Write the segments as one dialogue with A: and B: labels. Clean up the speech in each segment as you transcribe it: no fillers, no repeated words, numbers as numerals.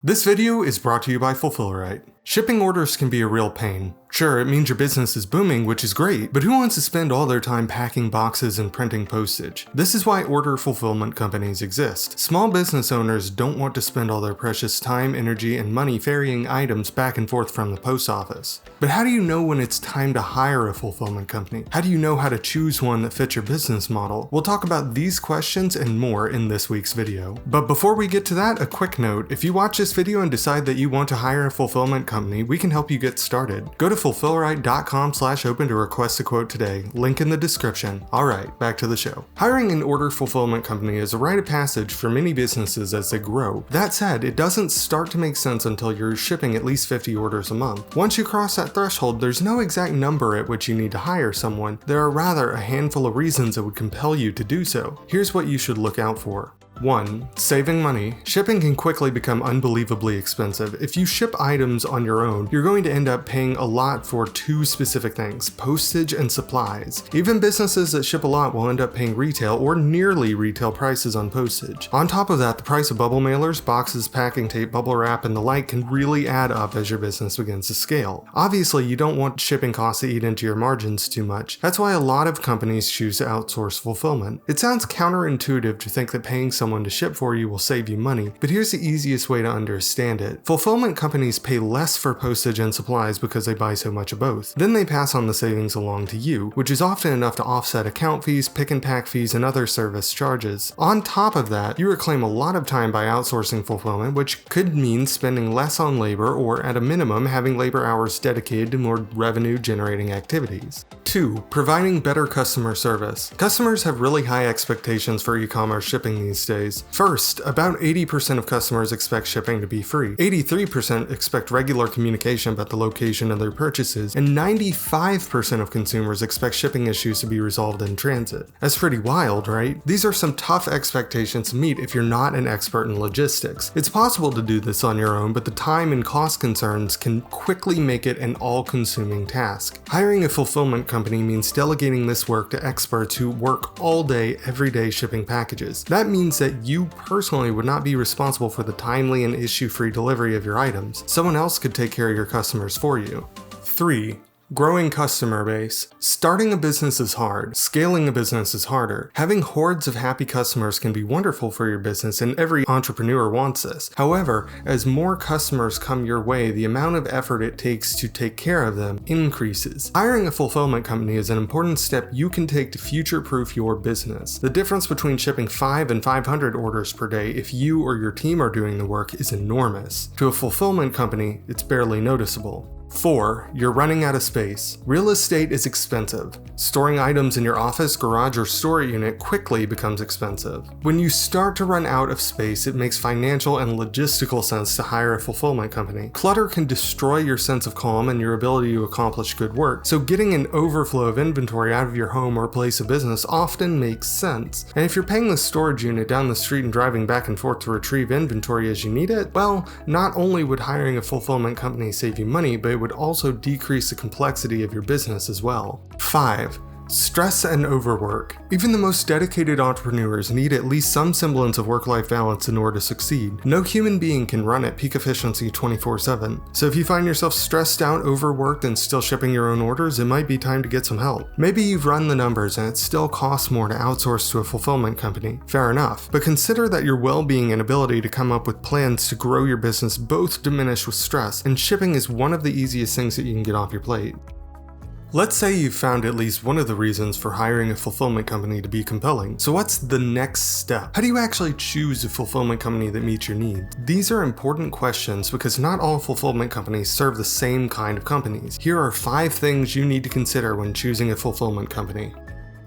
A: This video is brought to you by Fulfillrite. Shipping orders can be a real pain. Sure, it means your business is booming, which is great, but who wants to spend all their time packing boxes and printing postage? This is why order fulfillment companies exist. Small business owners don't want to spend all their precious time, energy, and money ferrying items back and forth from the post office. But how do you know when it's time to hire a fulfillment company? How do you know how to choose one that fits your business model? We'll talk about these questions and more in this week's video. But before we get to that, a quick note. If you watch this video and decide that you want to hire a fulfillment company, we can help you get started. Go to fulfillrite.com/open to request a quote today. Link in the description. Alright, back to the show. Hiring an order fulfillment company is a rite of passage for many businesses as they grow. That said, it doesn't start to make sense until you're shipping at least 50 orders a month. Once you cross that threshold, there's no exact number at which you need to hire someone. There are rather a handful of reasons that would compel you to do so. Here's what you should look out for. 1. Saving money. Shipping can quickly become unbelievably expensive. If you ship items on your own, you're going to end up paying a lot for two specific things: postage and supplies. Even businesses that ship a lot will end up paying retail or nearly retail prices on postage. On top of that, the price of bubble mailers, boxes, packing tape, bubble wrap, and the like can really add up as your business begins to scale. Obviously, you don't want shipping costs to eat into your margins too much. That's why a lot of companies choose to outsource fulfillment. It sounds counterintuitive to think that paying someone to ship for you will save you money, but here's the easiest way to understand it. Fulfillment companies pay less for postage and supplies because they buy so much of both. Then they pass on the savings along to you, which is often enough to offset account fees, pick and pack fees, and other service charges. On top of that, you reclaim a lot of time by outsourcing fulfillment, which could mean spending less on labor or, at a minimum, having labor hours dedicated to more revenue-generating activities. 2. Providing better customer service. Customers have really high expectations for e-commerce shipping these days. First, about 80% of customers expect shipping to be free, 83% expect regular communication about the location of their purchases, and 95% of consumers expect shipping issues to be resolved in transit. That's pretty wild, right? These are some tough expectations to meet if you're not an expert in logistics. It's possible to do this on your own, but the time and cost concerns can quickly make it an all-consuming task. Hiring a fulfillment company means delegating this work to experts who work all day, every day shipping packages. That means that you personally would not be responsible for the timely and issue-free delivery of your items. Someone else could take care of your customers for you. 3. Growing customer base. Starting a business is hard. Scaling a business is harder. Having hordes of happy customers can be wonderful for your business, and every entrepreneur wants this. However, as more customers come your way, the amount of effort it takes to take care of them increases. Hiring a fulfillment company is an important step you can take to future-proof your business. The difference between shipping 5 and 500 orders per day if you or your team are doing the work is enormous. To a fulfillment company, it's barely noticeable. 4. You're running out of space. Real estate is expensive. Storing items in your office, garage, or storage unit quickly becomes expensive. When you start to run out of space, it makes financial and logistical sense to hire a fulfillment company. Clutter can destroy your sense of calm and your ability to accomplish good work, so getting an overflow of inventory out of your home or place of business often makes sense. And if you're paying the storage unit down the street and driving back and forth to retrieve inventory as you need it, well, not only would hiring a fulfillment company save you money, but it would also decrease the complexity of your business as well. 5. Stress and overwork. Even the most dedicated entrepreneurs need at least some semblance of work-life balance in order to succeed. No human being can run at peak efficiency 24/7. So if you find yourself stressed out, overworked, and still shipping your own orders, it might be time to get some help. Maybe you've run the numbers and it still costs more to outsource to a fulfillment company. Fair enough. But consider that your well-being and ability to come up with plans to grow your business both diminish with stress, and shipping is one of the easiest things that you can get off your plate. Let's say you've found at least one of the reasons for hiring a fulfillment company to be compelling. So what's the next step? How do you actually choose a fulfillment company that meets your needs? These are important questions because not all fulfillment companies serve the same kind of companies. Here are 5 things you need to consider when choosing a fulfillment company.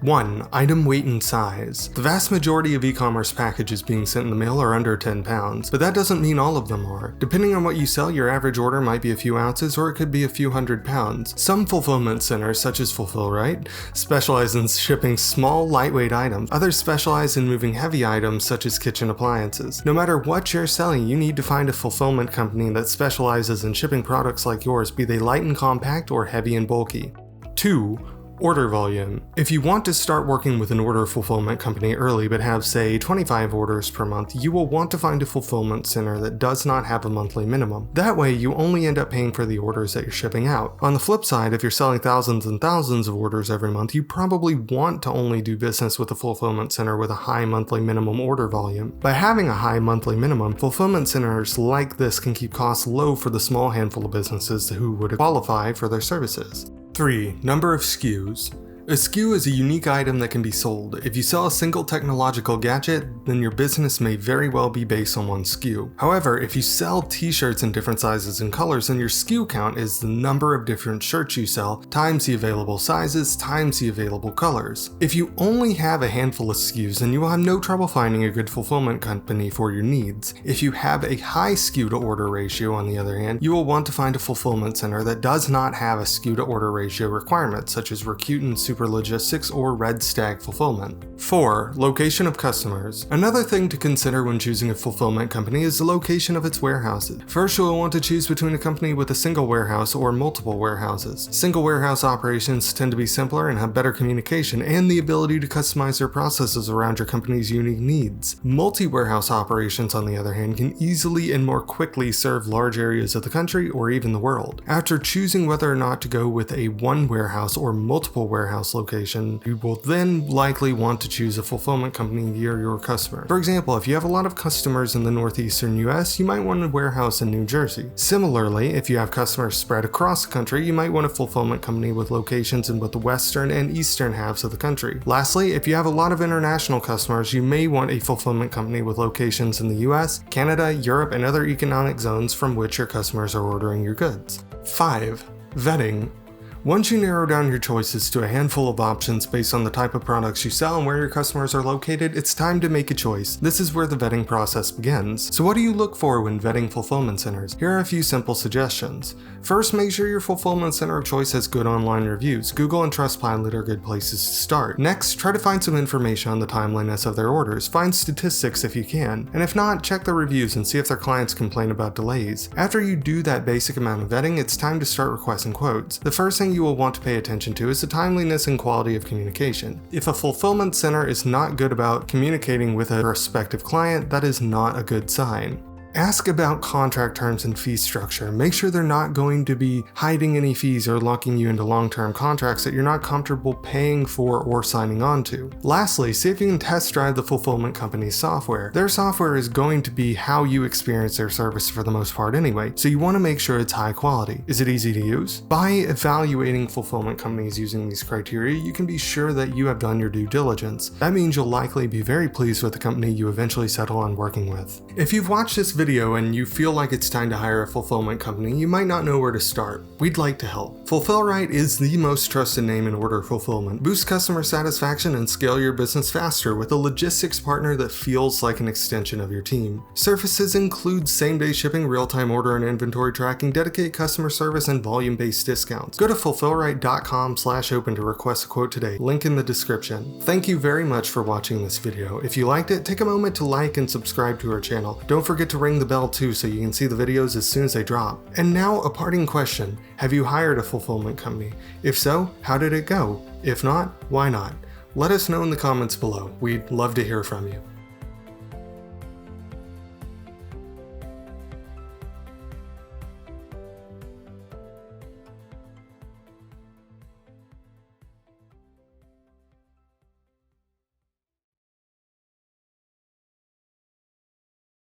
A: 1. Item weight and size. The vast majority of e-commerce packages being sent in the mail are under 10 pounds, but that doesn't mean all of them are. Depending on what you sell, your average order might be a few ounces or it could be a few hundred pounds. Some fulfillment centers, such as Fulfillrite, specialize in shipping small, lightweight items. Others specialize in moving heavy items, such as kitchen appliances. No matter what you're selling, you need to find a fulfillment company that specializes in shipping products like yours, be they light and compact or heavy and bulky. 2. Order volume. If you want to start working with an order fulfillment company early but have, say, 25 orders per month, you will want to find a fulfillment center that does not have a monthly minimum. That way, you only end up paying for the orders that you're shipping out. On the flip side, if you're selling thousands and thousands of orders every month, you probably want to only do business with a fulfillment center with a high monthly minimum order volume. By having a high monthly minimum, fulfillment centers like this can keep costs low for the small handful of businesses who would qualify for their services. 3. Number of SKUs. A SKU is a unique item that can be sold. If you sell a single technological gadget, then your business may very well be based on one SKU. However, if you sell t-shirts in different sizes and colors, then your SKU count is the number of different shirts you sell times the available sizes times the available colors. If you only have a handful of SKUs, then you will have no trouble finding a good fulfillment company for your needs. If you have a high SKU to order ratio, on the other hand, you will want to find a fulfillment center that does not have a SKU to order ratio requirement, such as Rakuten Super Logistics or Red Stag Fulfillment. 4. Location of customers. Another thing to consider when choosing a fulfillment company is the location of its warehouses. First, you will want to choose between a company with a single warehouse or multiple warehouses. Single warehouse operations tend to be simpler and have better communication and the ability to customize their processes around your company's unique needs. Multi-warehouse operations, on the other hand, can easily and more quickly serve large areas of the country or even the world. After choosing whether or not to go with a one warehouse or multiple warehouse location, you will then likely want to choose a fulfillment company near your customer. For example, if you have a lot of customers in the northeastern US, you might want a warehouse in New Jersey. Similarly, if you have customers spread across the country, you might want a fulfillment company with locations in both the western and eastern halves of the country. Lastly, if you have a lot of international customers, you may want a fulfillment company with locations in the US, Canada, Europe, and other economic zones from which your customers are ordering your goods. 5. Vetting. Once you narrow down your choices to a handful of options based on the type of products you sell and where your customers are located, it's time to make a choice. This is where the vetting process begins. So what do you look for when vetting fulfillment centers? Here are a few simple suggestions. First, make sure your fulfillment center of choice has good online reviews. Google and Trustpilot are good places to start. Next, try to find some information on the timeliness of their orders. Find statistics if you can. And if not, check the reviews and see if their clients complain about delays. After you do that basic amount of vetting, it's time to start requesting quotes. The first thing you will want to pay attention to is the timeliness and quality of communication. If a fulfillment center is not good about communicating with a prospective client, that is not a good sign. Ask about contract terms and fee structure. Make sure they're not going to be hiding any fees or locking you into long-term contracts that you're not comfortable paying for or signing on to. Lastly, see if you can test drive the fulfillment company's software. Their software is going to be how you experience their service for the most part anyway, so you want to make sure it's high quality. Is it easy to use? By evaluating fulfillment companies using these criteria, you can be sure that you have done your due diligence. That means you'll likely be very pleased with the company you eventually settle on working with. If you've watched this video and you feel like it's time to hire a fulfillment company, you might not know where to start. We'd like to help. Fulfill Right is the most trusted name in order fulfillment. Boost customer satisfaction and scale your business faster with a logistics partner that feels like an extension of your team. Services include same-day shipping, real-time order and inventory tracking, dedicated customer service, and volume-based discounts. Go to fulfillright.com/open to request a quote today. Link in the description. Thank you very much for watching this video. If you liked it, take a moment to like and subscribe to our channel. Don't forget to ring the bell too so you can see the videos as soon as they drop. And now a parting question. Have you hired a fulfillment company? If so, how did it go? If not, why not? Let us know in the comments below. We'd love to hear from you.